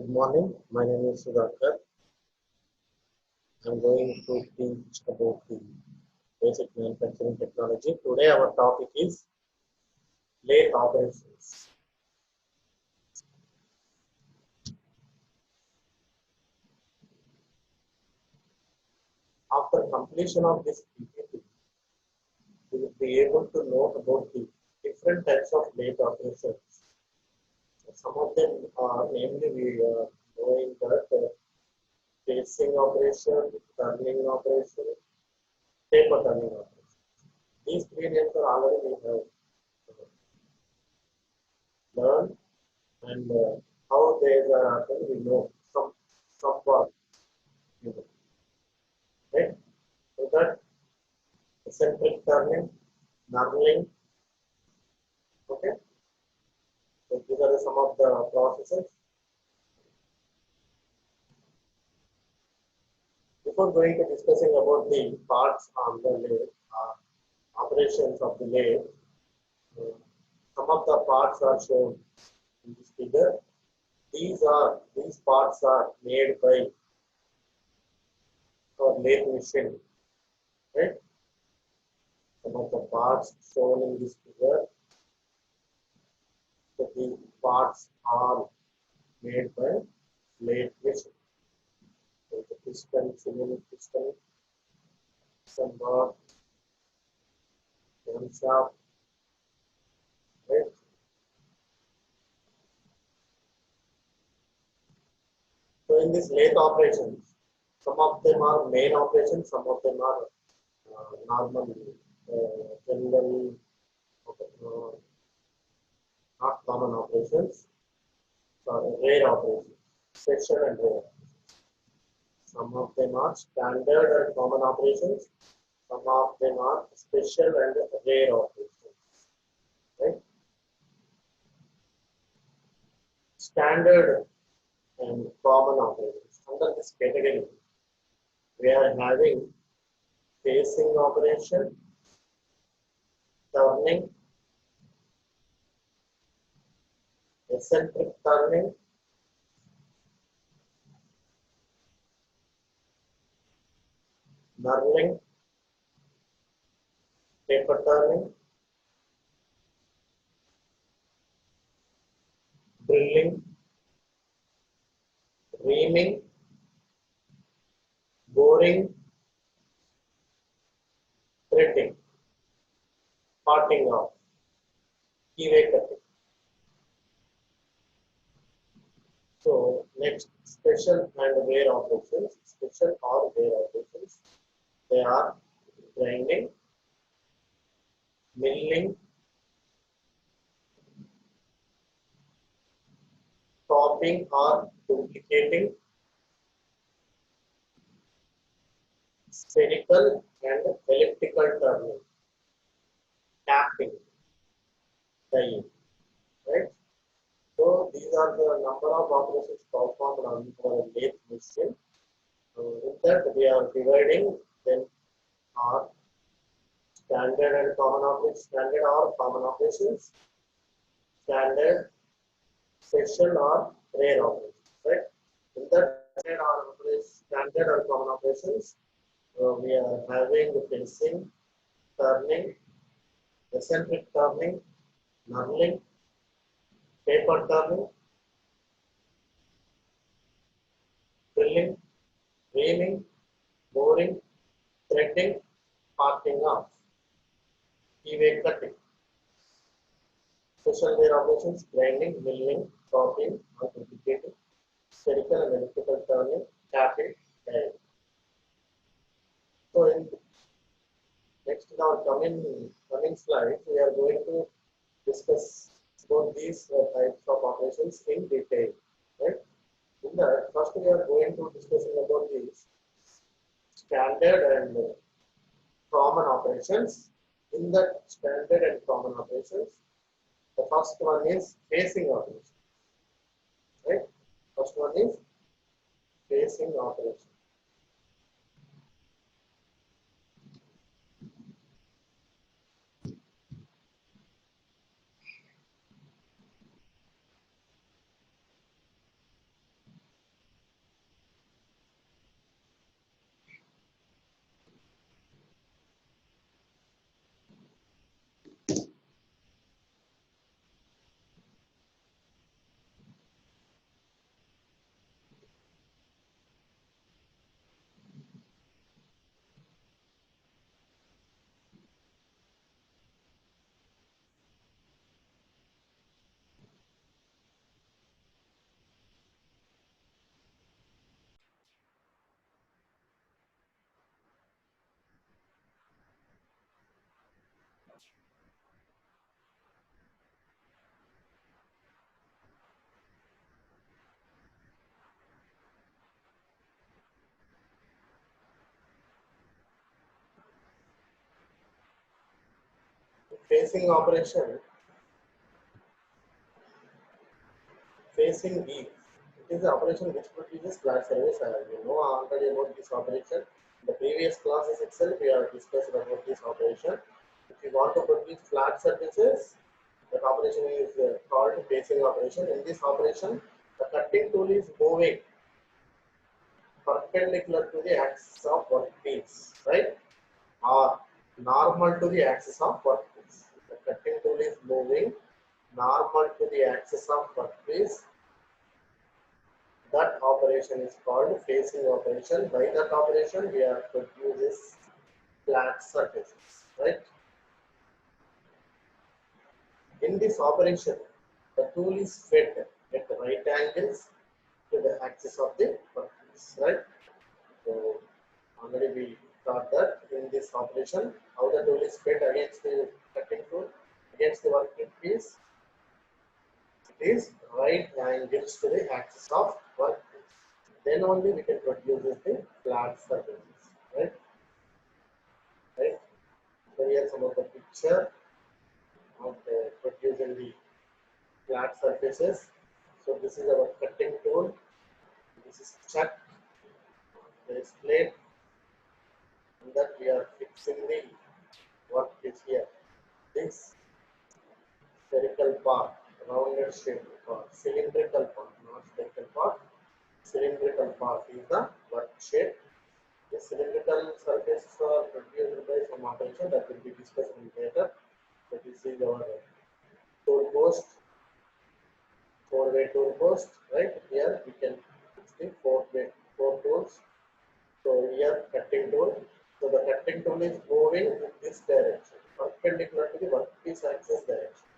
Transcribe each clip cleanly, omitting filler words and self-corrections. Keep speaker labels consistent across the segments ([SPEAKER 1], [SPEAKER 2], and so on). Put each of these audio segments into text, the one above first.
[SPEAKER 1] Good morning. My name is Sudhakar. I'm going to teach about the basic manufacturing technology. Today our topic is lathe operations. After completion of this PPT, you will be able to know about the different types of lathe operations. Some of them are namely we are knowing that facing operation, turning operation, taper turning operation. These three names are already we have learned and how they are happening, we know some part, right? So that eccentric turning, knurling, okay. So these are some of the processes. Before going to discussing about the parts on the lathe, operations of the lathe, some of the parts are shown in this figure. These parts are made by our lathe machine, right? Some of the parts shown in this figure. So the parts are made by lathe machine. So the piston, cylinder piston, some bar, camshaft, right? So in this lathe operations, some of them are main operations, some of them are normal, general, not common operations, sorry, rare operations, special and rare. Some of them are standard and common operations, some of them are special and rare operations, right? Standard and common operations. Under this category, we are having facing operation, turning, eccentric turning, knurling, taper turning, drilling, reaming, boring, threading, parting off, keyway cutting. So next, special and rare operations. Special or rare operations. They are grinding, milling, topping or duplicating, spherical and elliptical turning, tapping, dyeing, right? So these are the number of operations performed on our lathe machine. In that we are dividing them are standard and common operations, standard or common operations, standard, special or rare operations, right? In that standard or common operations, we are having the facing, turning, eccentric turning, knurling, taper turning, drilling, reaming, boring, threading, parting off, keyway cutting. Special rare operations, grinding, milling, topping, or duplicating, spherical and elliptical turning, tapping, dyeing. So in next in our coming slides, we are going to discuss about these types of operations in detail. Right? In that, first we are going to discussing about these standard and common operations. In that standard and common operations, the first one is facing operation. Right? First one is facing operation. facing operation, facing E. It is the operation which produces flat surface. We know already about this operation. In the previous classes itself, we have discussed about this operation. If you want to produce flat surfaces, that operation is called facing operation. In this operation, the cutting tool is moving perpendicular to the axis of workpiece, right? Or normal to the axis of workpiece. The cutting tool is moving normal to the axis of workpiece. That operation is called facing operation. By that operation, we are produces flat surfaces, right? In this operation, the tool is fed at right angles to the axis of the workpiece, right? So already we thought that in this operation, how the tool is fed against the cutting tool, against the workpiece, it is right angles to the axis of workpiece. Then only we can produce the flat surfaces, right? Right. So here some of the picture of producing the flat surfaces. So this is our cutting tool. This is chuck. There is plate, and that we are fixing the workpiece here. This spherical part, rounded shape part, cylindrical part, not spherical part. Cylindrical part is the work shape. The cylindrical surfaces are produced by some operation that will be discussed later. So this is our tool post, four-way tool post, right? Here we can fix the four tools. So here cutting tool. So the cutting tool is moving in this direction, perpendicular to the workpiece axis direction,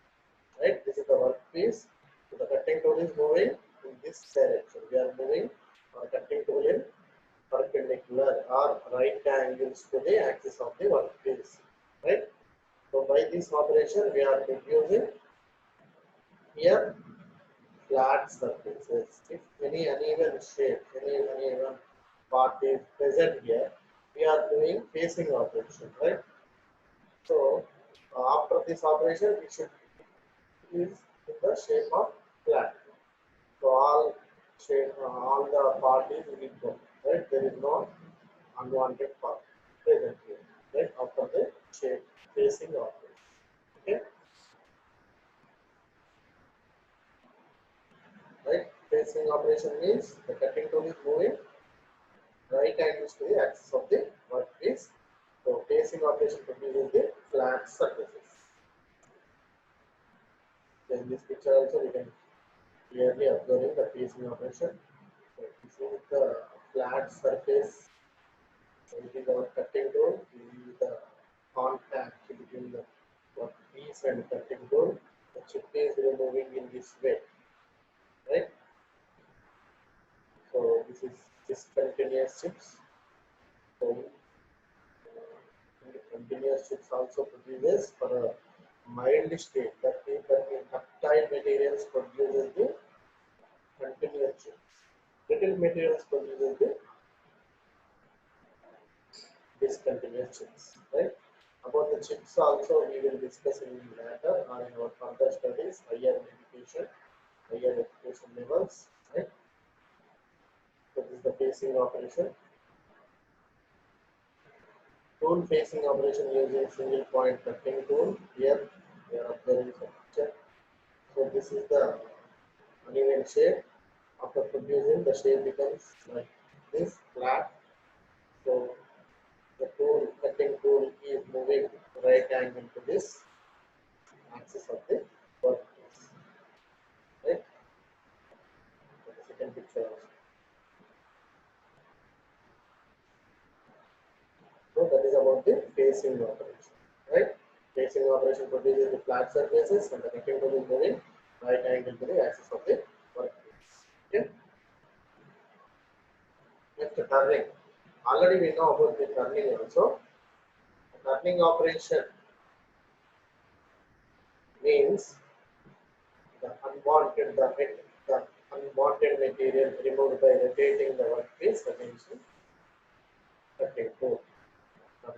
[SPEAKER 1] right? This is the workpiece. So the cutting tool is moving in this direction. We are moving our cutting tool in perpendicular or right angles to the axis of the workpiece, right? So by this operation, we are producing here flat surfaces. If any uneven shape, any uneven part is present here, we are doing facing operation, right? So after this operation, it should is in the shape of flat. So all shape, all the part is equal, right? There is no unwanted part present here, right? After the shape facing operation, okay? Right? Facing operation means the cutting tool is moving right angles to the axis of the workpiece. So facing operation produces the flat surfaces. In this picture also we can clearly observe the facing operation. So this is the flat surface. So it is our cutting tool. This is the contact between the workpiece and cutting tool. The chip is removing in this way, right? So this is discontinuous chips. So continuous chips also produces for a mild state. That means that in ductile materials produces the continuous chips. Brittle materials produces the discontinuous chips. Right? About the chips also we will discuss in later or in our further studies, higher education levels. Right? So this is the facing operation. Tool facing operation using single point cutting tool. Here we are observing some picture. So this is the uneven shape. After producing, the shape becomes like this flat. So the tool, cutting tool is moving right angle to this axis of the workpiece. Right? The second picture also. So that is about the facing operation. Right? Facing operation produces the flat surfaces and the cutting tool is moving right angle to the axis of the workpiece. Okay? Next, turning. Already we know about the turning also. The turning operation means the unwanted material removed by rotating the workpiece against the cutting tool.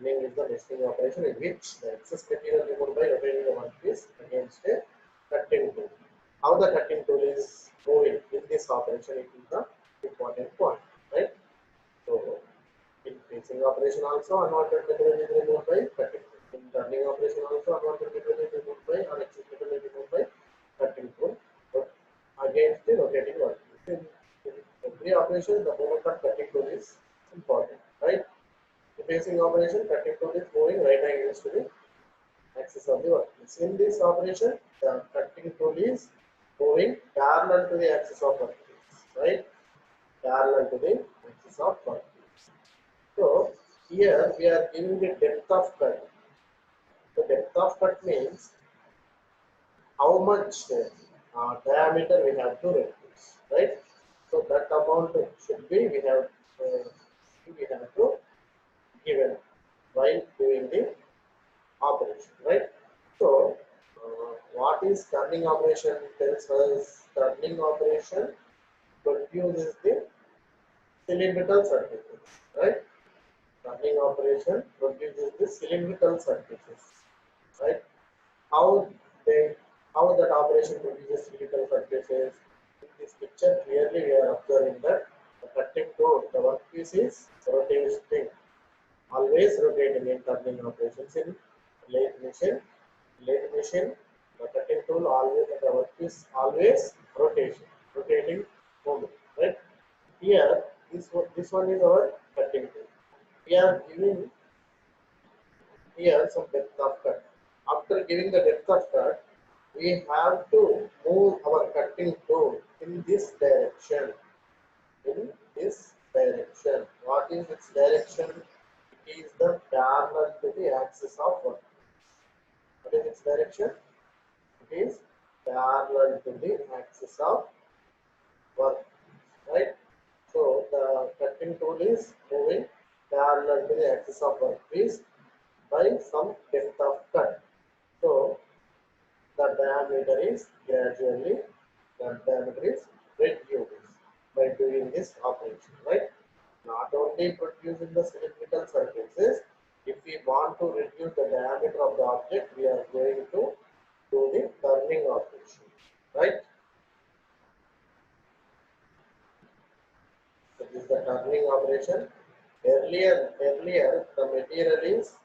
[SPEAKER 1] turning is the nesting operation in which the excess material removed by rotating the workpiece against a cutting tool. How the cutting tool is moving in this operation, it is the important point, right? So, in facing operation also, unwanted material is removed by cutting tool. In turning operation also, unwanted material is removed by or excess material is removed by cutting tool, but against the rotating workpiece. In every operation, the movement of cutting tool is important, right? The facing operation, cutting tool is moving right angles to the axis of the workpiece. In this operation, the cutting tool is moving parallel to the axis of workpiece, right? Parallel to the axis of workpiece. So here we are giving the depth of cut. The depth of cut means how much diameter we have to reduce, right? So that amount should be we have to given while doing the operation, right? So, what is turning operation tells us turning operation produces the cylindrical surfaces, right? Turning operation produces the cylindrical surfaces, right? How they how that operation produces cylindrical surfaces? In this picture, clearly we are observing that the cutting tool, the workpiece is rotating, always rotating in turning operations in lathe machine. Lathe machine, the cutting tool always the workpiece always rotating movement. Right here, this one is our cutting tool. We are giving here some depth of cut. After giving the depth of cut, we have to move our cutting tool in this direction. In this direction. What is its direction? It is the parallel to the axis of work. What is its direction? It is parallel to the axis of work, right? So the cutting tool is moving parallel to the axis of workpiece by some depth of cut. So the diameter is reduced by doing this operation, right? Not only producing the cylindrical surfaces, if we want to reduce the diameter of the object, we are going to do the turning operation, right? So this is the turning operation. Earlier the material is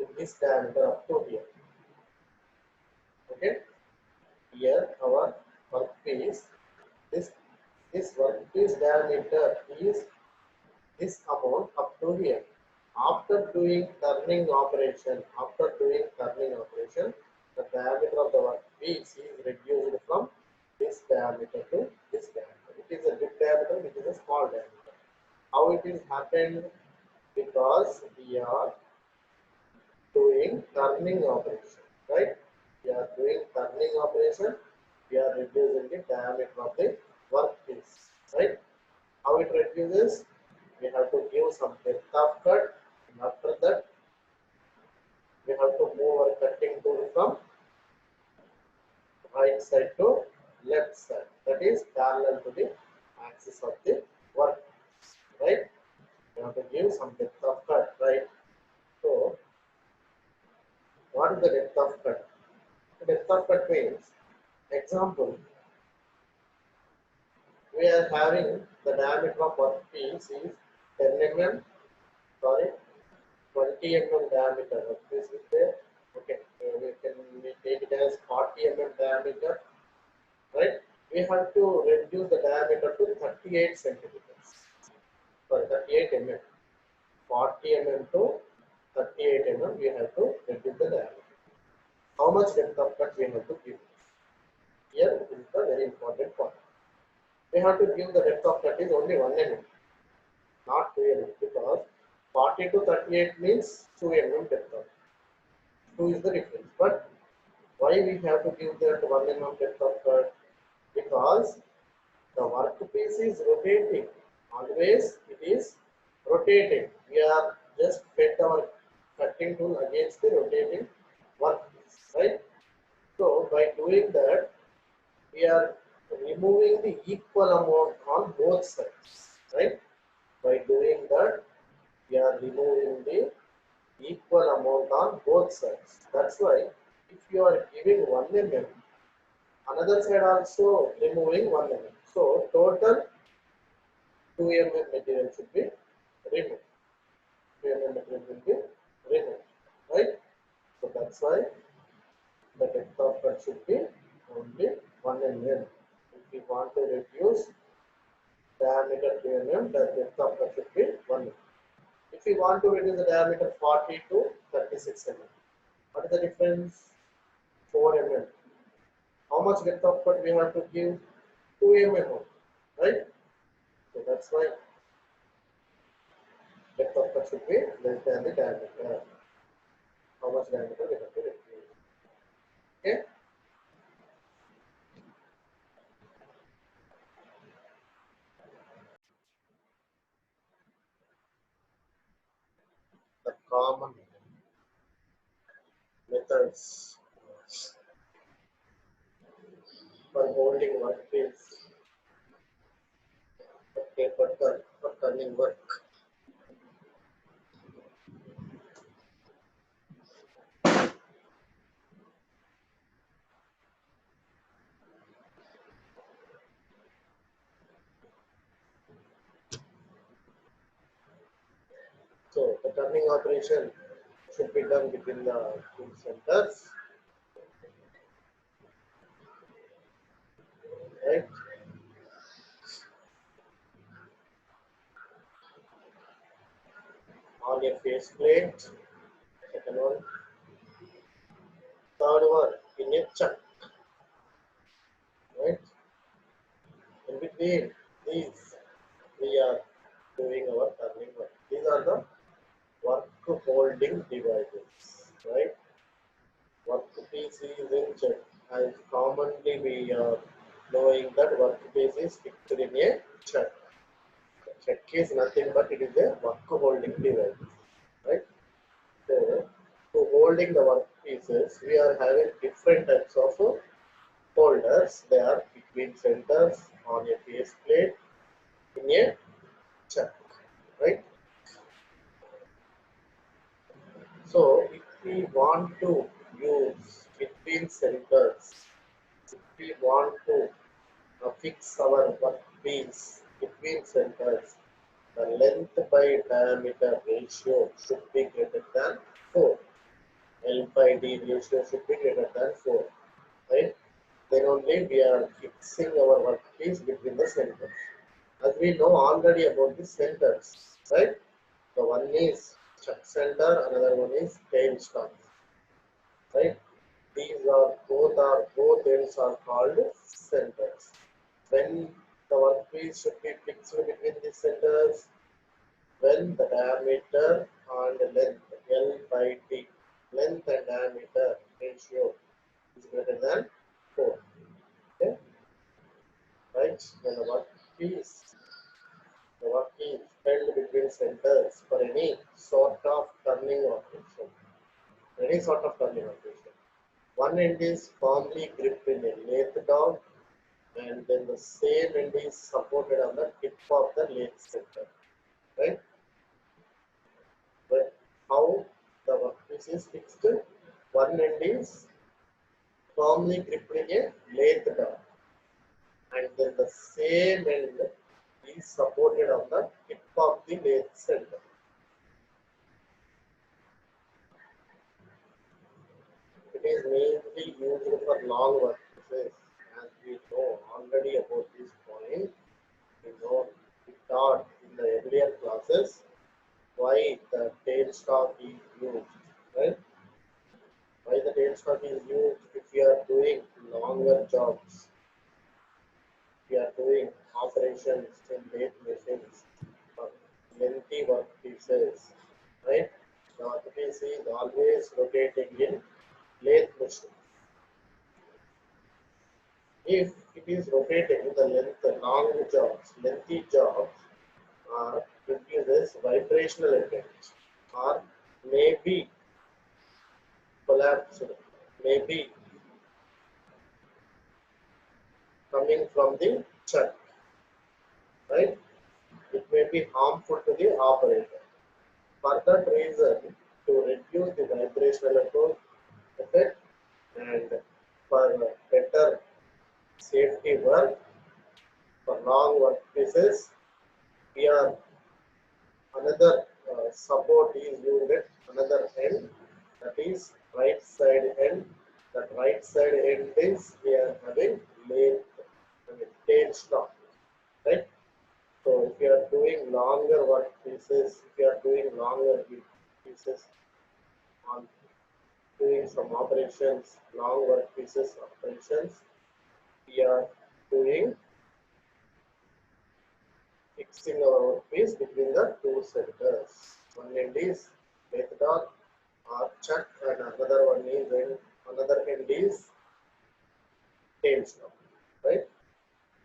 [SPEAKER 1] in this diameter up to here. Okay, here our workpiece. This this workpiece diameter is this amount up to here. After doing turning operation, the diameter of the workpiece is reduced from this diameter to this diameter. It is a big diameter, it is a small diameter. How it is happened? Because we are doing turning operation, right? We are doing turning operation. We are reducing the diameter of the workpiece, right? How it reduces? We have to give some depth of cut, and after that we have to move our cutting tool from right side to left side. That is parallel to the axis of the work, right? We have to give some depth of cut, right? So, what is the depth of cut? The depth of cut means, example, we are having the diameter of workpiece is 10 mm, sorry, 20 mm diameter. This is there. Okay, we take it as 40 mm diameter, right? We have to reduce the diameter to 38 centimeters. Sorry, 38 mm. 40 mm to 38 mm. We have to reduce the diameter. How much depth of cut we have to give? Here is the very important point. We have to give the depth of cut is only 1 mm, not 2 mm, because 40 to 38 means 2 mm depth of cut. 2 is the difference. But why we have to give that 1 mm depth of cut? Because the workpiece is rotating. Always it is rotating. We are just fed our cutting tool against the rotating workpiece, right? So by doing that, we are removing the equal amount on both sides, right? By doing that, we are removing the equal amount on both sides. That's why if you are giving 1 mm, another side also removing 1 mm. So total 2 mm material should be removed. 2 mm material will be removed. Right? So that's why the depth of cut should be only 1 mm. If we want to reduce diameter 2 mm, the depth of cut should be 1 mm. If we want to reduce the diameter 40 to 36 mm, what is the difference? 4 mm. How much depth of cut we have to give? 2 mm, right? So that's why depth of cut should be less than the diameter. How much diameter we have to reduce? Okay? The common methods for holding workpiece, okay, for turning work. So the turning operation should be done between the two centers, right? On a face plate, second one, third one in a chuck, right? In between these, we are doing our turning work. These are the work holding devices, right? Workpiece is in check. As commonly we are knowing that workpiece is fixed in a check. Check is nothing but it is a work holding device, right? So, to holding the workpieces, we are having different types of holders. They are between centers on a face plate in a chuck, right? So if we want to use between centers, if we want to fix our workpiece between centers, the length by diameter ratio should be greater than 4. L by D ratio should be greater than 4, right? Then only we are fixing our workpiece between the centers. As we know already about the centers, right? The one is chuck center, another one is tail stock, right? These both ends are called centers. When the workpiece should be fixed between the centers, when the diameter and length L by D, length and diameter ratio is greater than 4. Okay, right? When the workpiece held between centers for any sort of turning operation. Any sort of turning operation. One end is firmly gripped in a lathe dog, and then the same end is supported on the tip of the lathe center, right? But how the workpiece is fixed? One end is firmly gripped in a lathe dog, and then the same end is supported on the tip of the lathe center. It is mainly used for long workpieces, as we know already about this point. We know we taught in the earlier classes why the tailstock is used, right? Why the tailstock is used if we are doing longer jobs, we are doing operations in lathe machines or lengthy workpieces, right? The workpiece is always rotating in lathe machine. If it is rotating the length, long jobs, lengthy jobs, produces vibrational effect or maybe collapsed, maybe coming from the chuck, right? It may be harmful to the operator. For that reason, to reduce operational effect, and for better safety work, for long workplaces, we are another support is used at another end, that is right side end. That right side end is we are having lathe, tail stock, right? So if you are doing longer work pieces, if you are doing longer pieces on doing some operations, long work pieces operations, we are doing fixing our workpiece between the two centers. One end is method or chuck, and another one is another end is tail stop, right?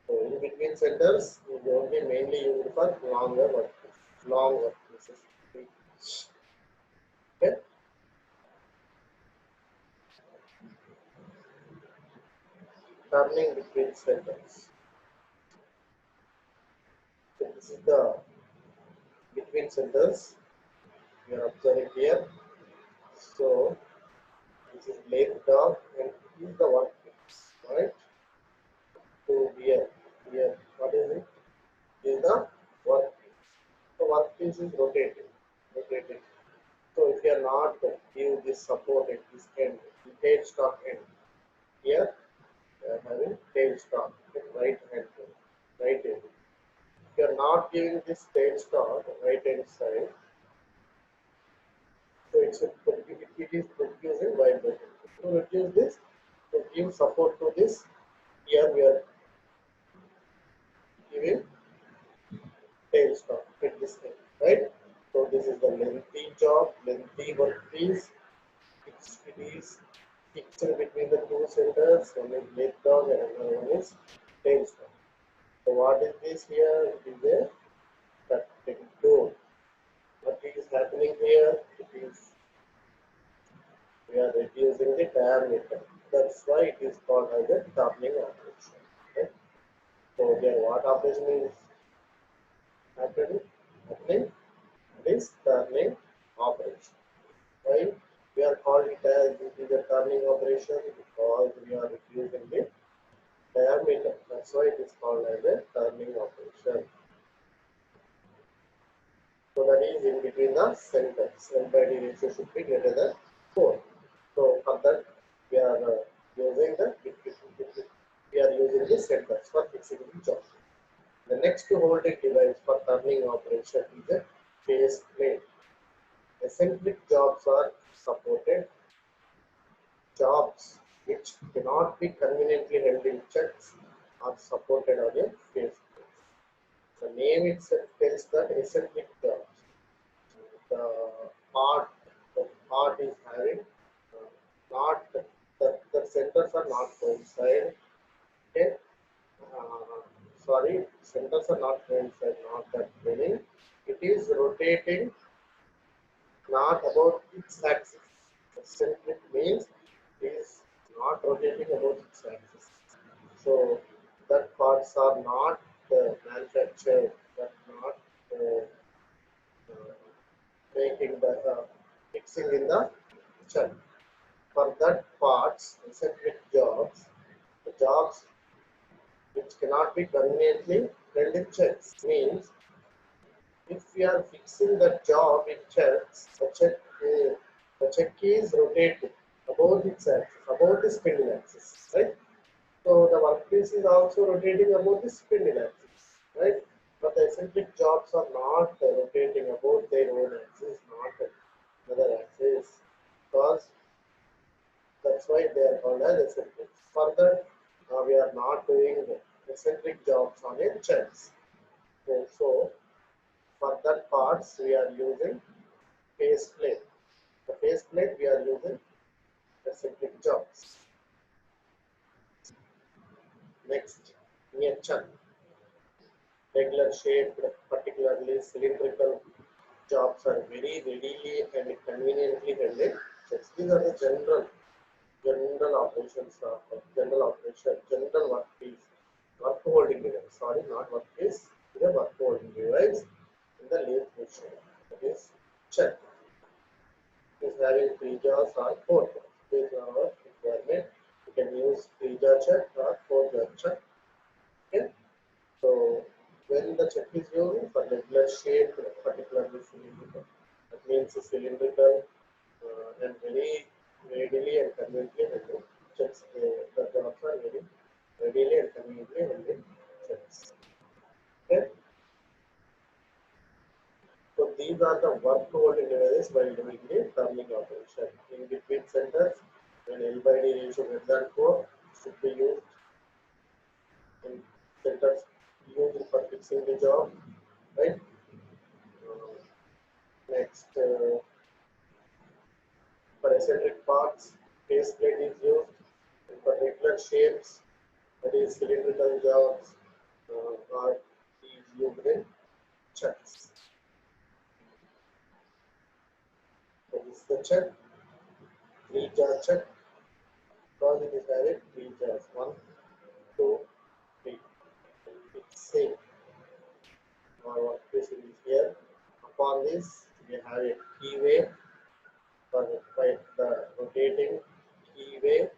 [SPEAKER 1] So in between centers is only mainly used for longer work, long work pieces. Okay. Turning between centers. So this is the between centers we are observing here. So this is lathe dog and this is the workpiece, right? So here, what is it? This is the workpiece. So workpiece is rotating. So if you are not give this support at this end, the tail stock end, here we are having tail stock at right hand, right end. If you are not giving this tail stock right hand side, so it is producing vibration. To reduce this, to give support to this, here we are giving tail stop at this end, right? So this is the lengthy job, lengthy workpiece. It is fixed between the two centers. One is lathe dog and another one is tail stop. So what is this here? It is a cutting tool. What is happening here? It is we are reducing the diameter. That's why it is called as a turning operation. Okay? So here what operation is happening? It is turning operation. Why we are calling it as this is a turning operation? Because we are reducing the diameter. That's why it is called as a turning operation. So that is in between the centers. N by D ratio should be greater than 4. So for that we are using the we are using the centers for fixing the job. The next holding device for turning operation is a face plate. Eccentric jobs are supported. Jobs which cannot be conveniently held in checks are supported on a face plate. The name itself tells that eccentric jobs. The part the part is having not the centers are not coincide. Okay. Sorry, centers are not coincide, not that meaning. It is rotating not about its axis. Eccentric means it is not rotating about its axis. So that parts are not manufactured, that not uh, making the fixing in the kitchen. For that parts, eccentric jobs, the jobs which cannot be conveniently held in checks means if we are fixing the job in checks, the check is rotating about its axis, about the spindle axis, right? So the workpiece is also rotating about the spindle axis, right? But the eccentric jobs are not rotating about their own axis, not another axis, because that's why they are called as eccentric. Further, we are not doing eccentric jobs on a chance. So for that parts, we are using face plate. The face plate we are using eccentric jobs. Next, near chuck. Regular shaped, particularly cylindrical jobs are very readily and conveniently handled. These are the general operations of general operation, general workpiece, work holding device. Sorry, not workpiece, it is a work holding device in the lathe machine. That is check. is having 3 jars or 4 jars. Based on our requirement, you can use 3-jar chuck or 4-jar chuck. Okay. So when the chuck is used for regular shape, particularly cylindrical, that means cylindrical and very readily and conveniently handled chucks. The jobs are very readily and conveniently handled chucks. Okay. So these are the work holding devices while doing the turning operation. In between centers, when L by D ratio greater than 4 should be used in centers used for fixing the job, right? Next, for eccentric parts, face plate is used. And for regular shapes, that is cylindrical jobs, are used in chucks. So this is the chuck, 3-jar chuck, because it is having 3 jars. 1, 2, 3. It's same. Our workspace is here. Upon this, we have a keyway for the rotating keyway,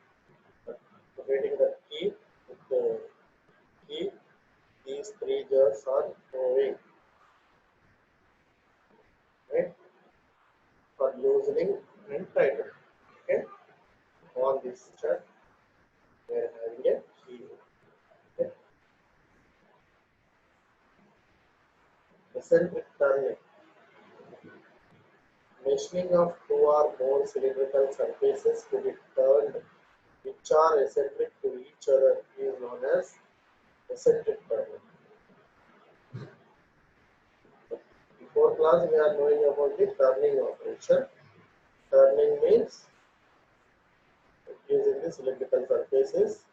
[SPEAKER 1] rotating the key with the key. These 3 jars are moving, right? For loosening and tightening. Okay. On this chart, we are having a keyway. Okay. Eccentric turning. Machining of 2 or more cylindrical surfaces to be turned which are eccentric to each other is known as eccentric turning. Before class, we are knowing about the turning operation. Turning means using the cylindrical surfaces,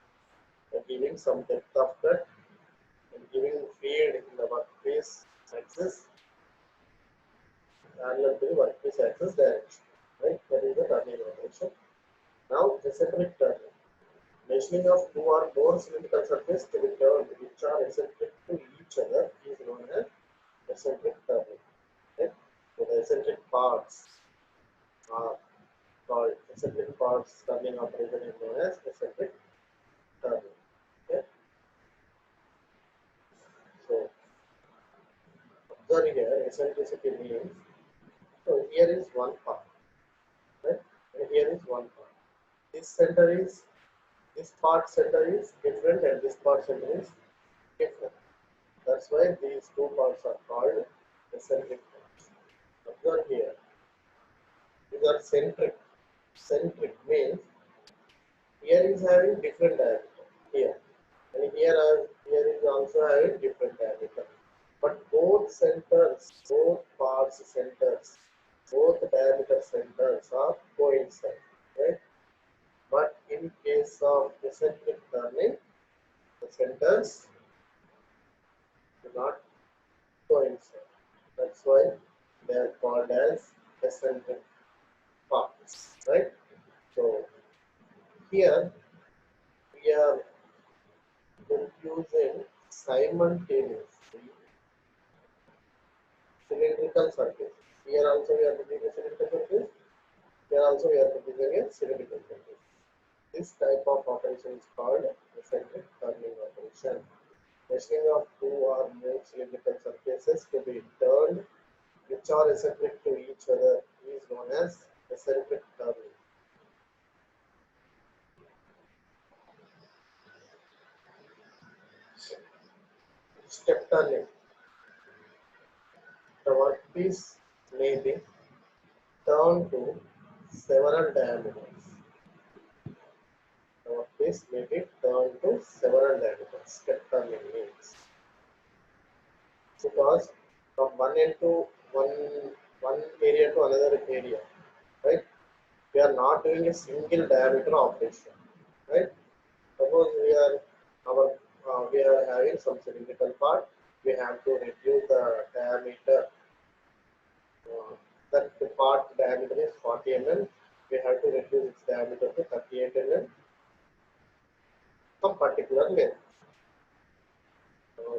[SPEAKER 1] giving some depth of cut, and giving feed in the workpiece axis parallel to the workpiece axis direction. Right? That is the turning operation. Now, eccentric turning. Machining of 2 or more cylindrical surfaces to be turned which are eccentric to each other is known as eccentric turning. Okay? So the eccentric parts are called eccentric parts turning operation is known as eccentric turning. Okay? So observe here eccentricity means, so here is one part, right? And here is one part. This part center is different and this part center is different. That's why these two parts are called eccentric parts. Observe here. These are centric. Centric means here is having different diameter here, and here is also having different diameter. But both centers, both parts centers, both diameter centers are coincide, right? But in case of eccentric turning, the centers do not coincide. That's why they are called as eccentric parts, right? So here we are using simultaneously cylindrical surface. Here also we are producing a cylindrical surface. Here also we are producing a cylindrical surface. This type of operation is called eccentric turning operation. Machining of 2 or more cylindrical surfaces to be turned which are eccentric to each other is known as eccentric turning. Step turning. The workpiece may be turned to several diameters. The workpiece may be turned to several diameters. Step turning means, because from one area to another area, right? We are not doing a single diameter operation, right? Suppose we are having some cylindrical part, we have to reduce the diameter. That the part diameter is 40 mm. We have to reduce its diameter to 38 mm. Some particular length,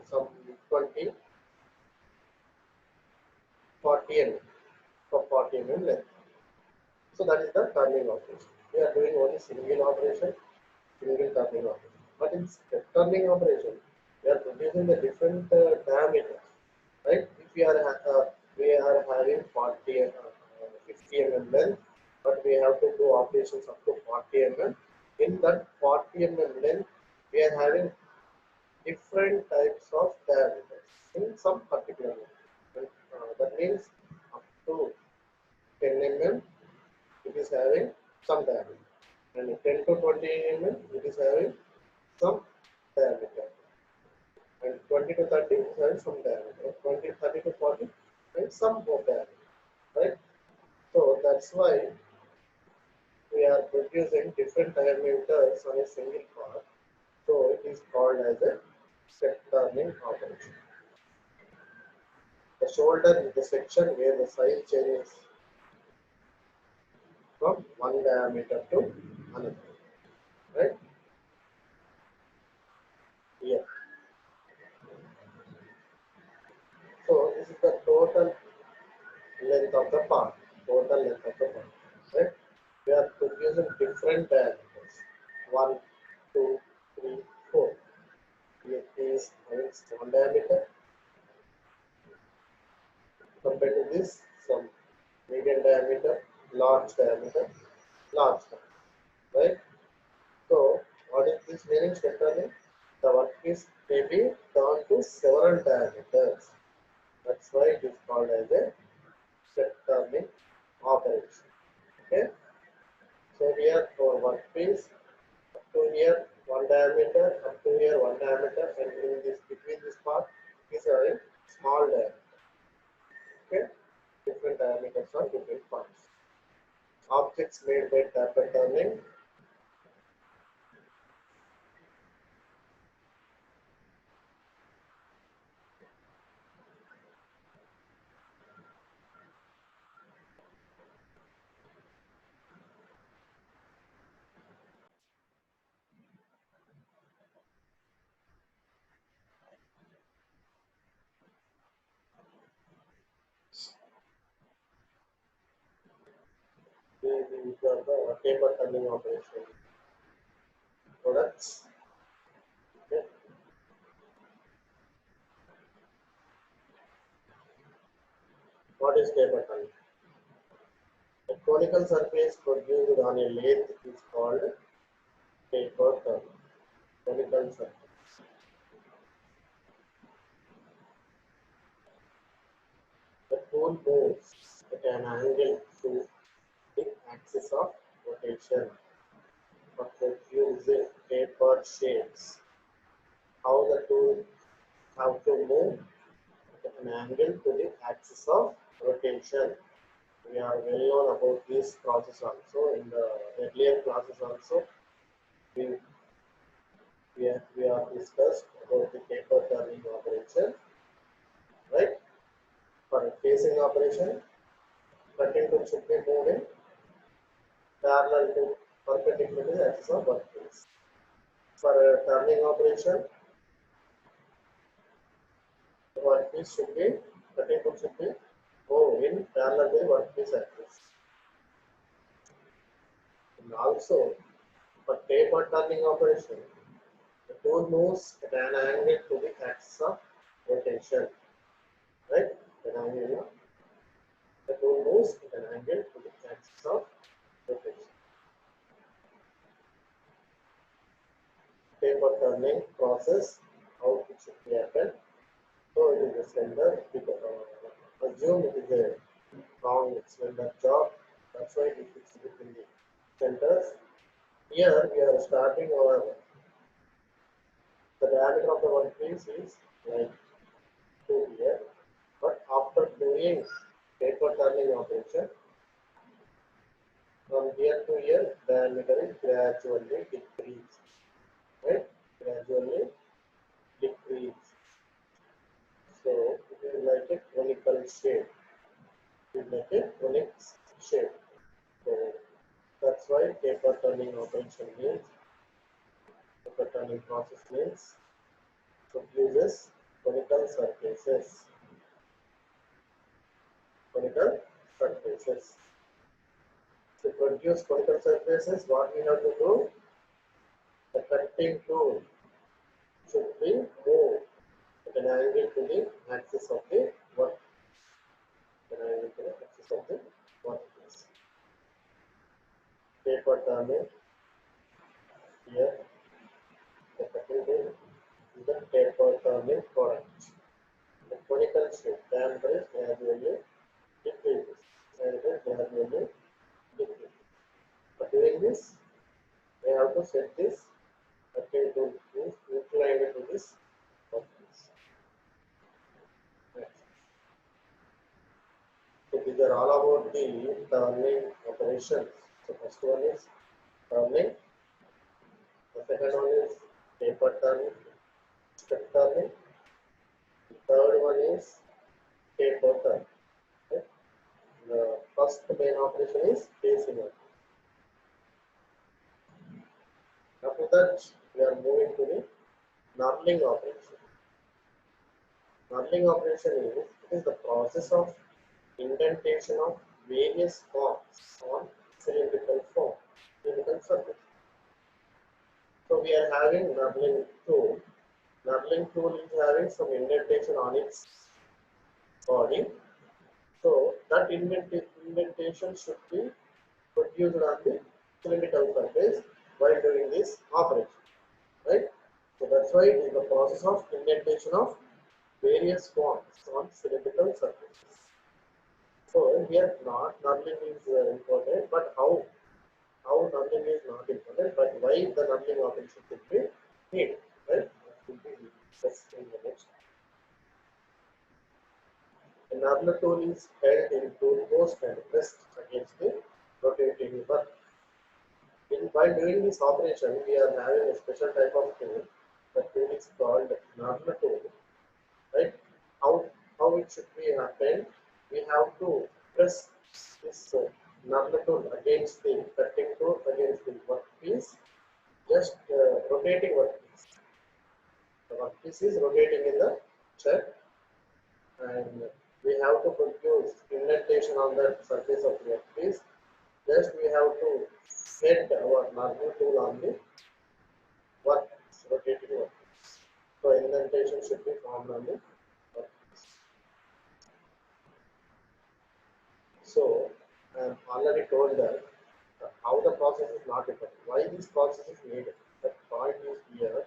[SPEAKER 1] some 20, 40 mm, for 40 mm length. So that is the turning operation. We are doing only single operation, single turning operation. But in step turning operation, we are producing the different diameters, right? If we are having 40 50 mm length, but we have to do operations up to 40 mm. In that 40 mm length, we are having different types of diameters in some particular length. And, that means up to 10 mm, it is having some diameter, and 10 to 20 mm, it is having some diameter, and 20 to 30 is having some diameter, 20 30 to 40 and some more diameter, right? So that's why we are producing different diameters on a single part. So it is called as a step turning operation. The shoulder is the section where the size changes from one diameter to another, right? Here. So this is the total length of the part. Total length of the part, right? We are producing different diameters. One, two, three, four. Here is having small diameter. Compared to this, some medium diameter, large diameter, large diameter, right? So what is this meaning centrally? The workpiece may be turned to several diameters. That's why it is called as a step turning operation. Okay. So here for workpiece, up to here one diameter, up to here one diameter, and in this between this part is a small diameter. Okay. Different diameters on different parts. Objects made by taper turning. These are the taper turning operation products. Okay. What is taper turning? A conical surface produced on a lathe is called taper turning. Conical surface. The tool moves at an angle to the axis of rotation for producing tapered shapes. How the tool have to move at an angle to the axis of rotation. We are well known about this process also. In the earlier classes also, we, we are discussed about the taper turning operation, right? For a facing operation, cutting should be moving parallel to perpendicular to the axis of workpiece. For a turning operation, the workpiece should be cutting should be moving parallel to the workpiece axis. And also, for taper turning operation, the tool moves at an angle to the axis of rotation, right? The tool moves at an angle to the axis of rotation. Taper turning process, how it should be happen. So it is a slender, assume it is a long slender job. That's why it is between the centers. Here we are starting our the diameter of the workpiece is like 2 here, but after doing taper turning operation, from here to here, diameter is gradually decreased, right? Gradually decreased. So it is like a conical shape. It is like a conic shape. So that's why taper turning operation means taper turning process means produces conical surfaces. Conical surfaces. To produce conical surfaces, what we have to do? The cutting tool should be moved at an angle to the axis of the work. An angle to the axis of the workpiece. Paper turning here. The cutting tool is the paper turning product. The conical shape diameter is gradually decreases. Diameter gradually decreases. For doing this, we have to set this cutting tool is inclined to this workpiece. Next. So these are all about the turning operations. So first one is turning. The second one is paper turning, step turning. The third one is paper turn. Okay. The first main operation is facing operation. After that, we are moving to the knurling operation. Knurling operation is the process of indentation of various forms on cylindrical surface. So we are having knurling tool. Knurling tool is having some indentation on its body. So that indentation should be produced on the cylindrical surface while doing this operation, right? So that's why it is the process of indentation of various forms on cylindrical surfaces. So here knurling is important, but how knurling is not important, but why the knurling operation should be needed, right? That will be discussed in the next. A knurler tool is held in tool post and pressed against the rotating work. While doing this operation, we are having a special type of tool. The tool is called knurler tool, right? How it should be happen? We have to press this knurler tool against the cutting tool against the workpiece, just rotating workpiece. The workpiece is rotating in the check, and we have to produce indentation on the surface of the workpiece. Just we have to set our knurler tool on the workpiece, rotating workpiece. So indentation should be formed on the workpiece. So I have already told that how the process is not important. Why this process is needed? The point is here.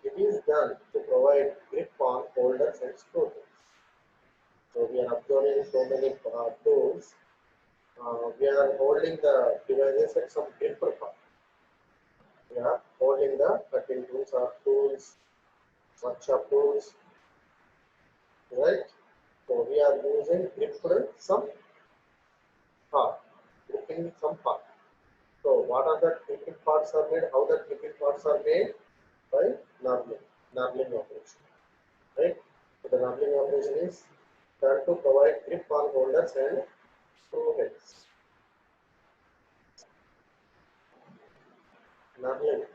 [SPEAKER 1] It is done to provide grip on holders and screws. So we are observing so many tools. We are holding the devices at some gripper part. We are holding the cutting tools or tools, workshop tools, right? So we are using grip some part, gripping some part. So what are the gripping parts are made? How the gripping parts are made? By knurling operation, right? So the knurling operation is done to provide grip on holders and screw heads. Knurling.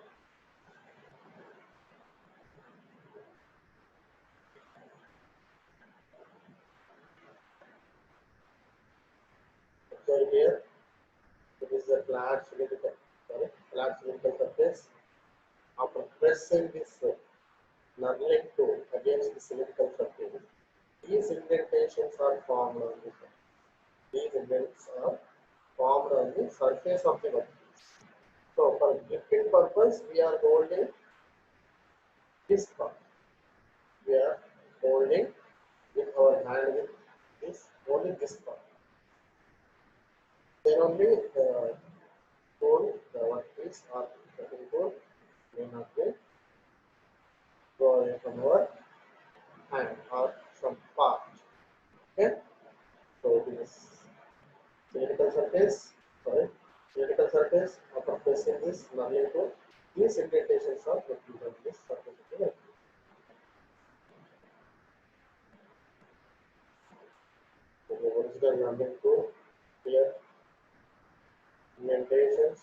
[SPEAKER 1] So here it is a flat cylindrical surface. After pressing this knurling tool against the cylindrical surface, these indentations are formed on the surface. These indents are formed on the surface of the workpiece. So for gripping purpose, we are holding this part. We are holding with our hand with this, holding this part. Then only the tool, the workpiece or cutting tool may not be go away from our hand or some part. Okay? So this cylindrical surface, cylindrical surface, after pressing this knurling tool, these indentations are produced on this surface of the workpiece. So the original knurling tool here, indentations.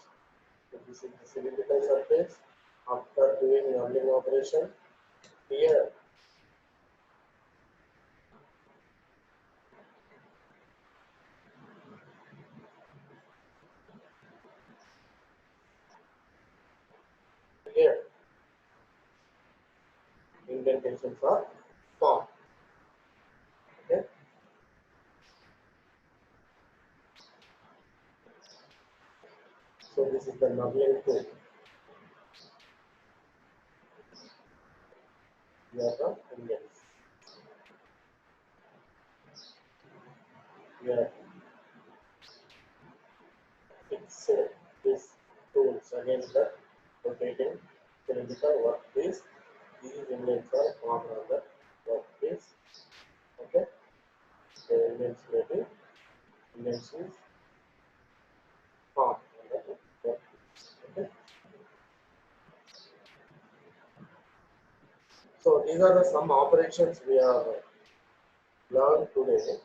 [SPEAKER 1] So this is the cylindrical surface. After doing knurling operation, here here indentations are formed. Okay. So this is the knuckling tool. Here are the indents. We are fixing these tools against the rotating cylindrical workpiece. These indents are formed on the workpiece. Okay. So indents will be indents is formed on the workpiece. Okay. So these are the some operations we have learned today.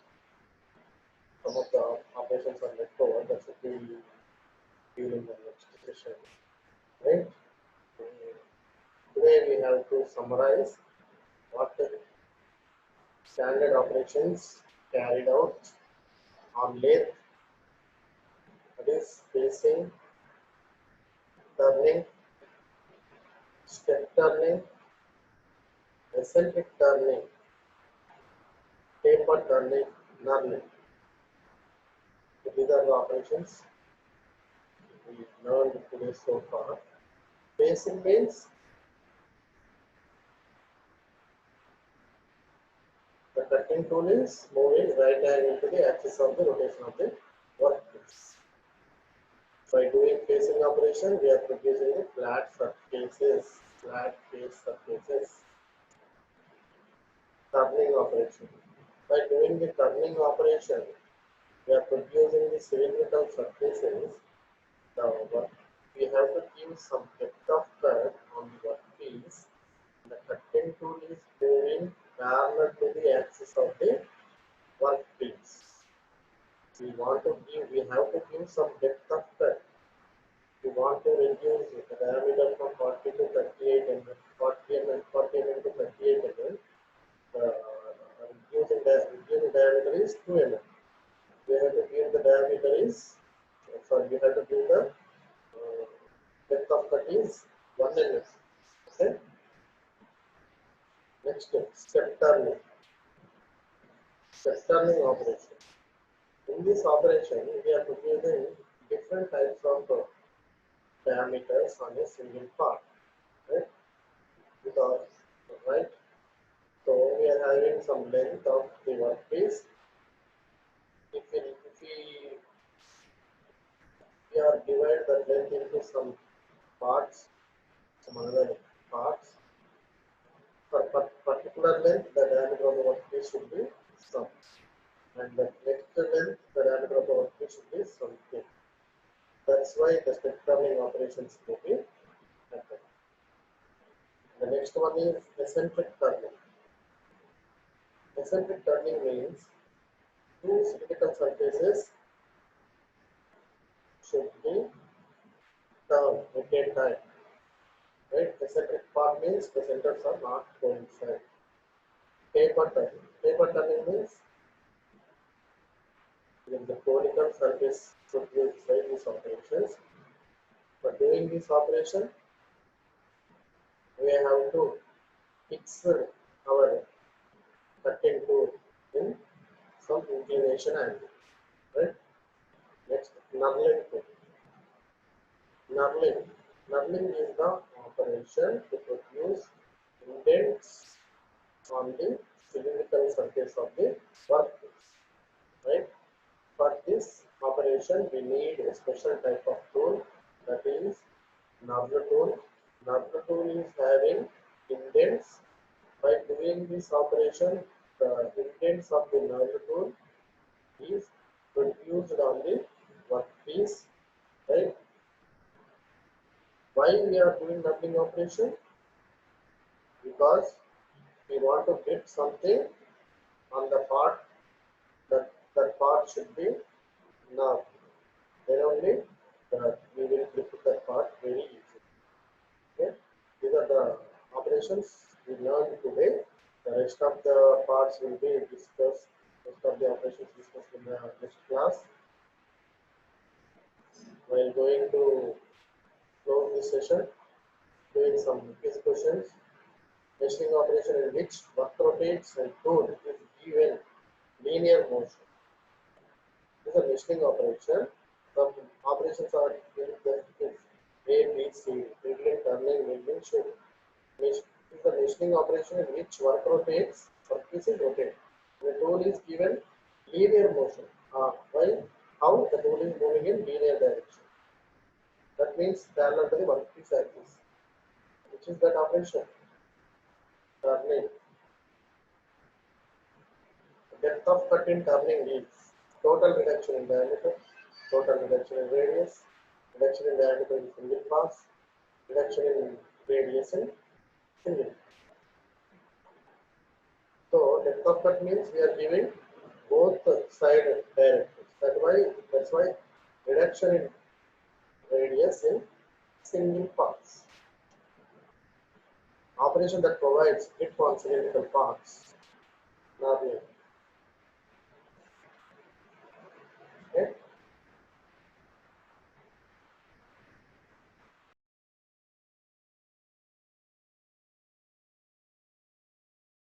[SPEAKER 1] Some of the operations are left over that should be during the next session. Right? Today we have to summarize what the standard operations carried out on lathe, that is facing, turning, step turning, eccentric turning, taper turning, knurling. So these are the operations we learned today so far. Facing means the cutting tool is moving right angle to the axis of the rotation of the workpiece. By doing facing operation, we are producing the flat surfaces, flat face surfaces. Turning operation. By doing the turning operation, we are producing the cylindrical surfaces. Now, we have to give some depth of cut on the workpiece. The cutting tool is moving parallel to the axis of the workpiece. We have to give some depth of cut. We want to reduce the diameter from 40 to 38 mm, 40 mm, 40 mm to 38 mm. Reducing diameter is 2 mm. We have to give the diameter is, sorry, we have to give the depth of cut is 1 mm. Okay. Next, step turning. Step turning operation. In this operation, we are producing different types of diameters on a single part. Right? Because, right? So we are having some length of the workpiece. If we are divide that length into some parts, some other parts. For particular length, the diameter of the workpiece should be some, and the next length, the diameter of the workpiece should be something. That's why the step turning operations may be happening. The next one is eccentric turning. Eccentric turning means two cylindrical surfaces should be turned at a time. Right? Eccentric part means the centers are not coincident. Taper turning. Taper turning means when the conical surface should be inside these operations. For doing this operation, we have to fix our cutting tool in some inclination angle. Right? Next, knurling tool. Knurling. Knurling is the operation to produce indents on the cylindrical surface of the workpiece. Right? For this operation, we need a special type of tool, that is knurler tool. Knurler tool is having indents. By doing this operation, the indents of the knurler tool is produced on the workpiece. Right? Why we are doing knurling operation? Because we want to get something on the part, that part should be knurled. Then only we will flip that part very easily. Okay? These are the operations we learned today. The rest of the parts will be discussed, rest of the operations discussed in the next class. While going to close this session, doing some quiz questions. Machining operation in which work rotates and tool is given linear motion. This is a machining operation. Some operations are in the A, B, C, milling, turning, milling, shaping. This is a machining operation in which work rotates, surfaces rotate. The tool is given linear motion. Why? How the tool is moving in linear direction. That means parallel to the workpiece axis. Which is that operation? Turning. Depth of cut in turning wheels. Total reduction in diameter. Total reduction in radius. Reduction in diameter in single pass. Reduction in radius in single. So depth of cut means we are giving both side directives. That's why reduction in radius in single pass. Operation that provides grip on cylindrical parts. Now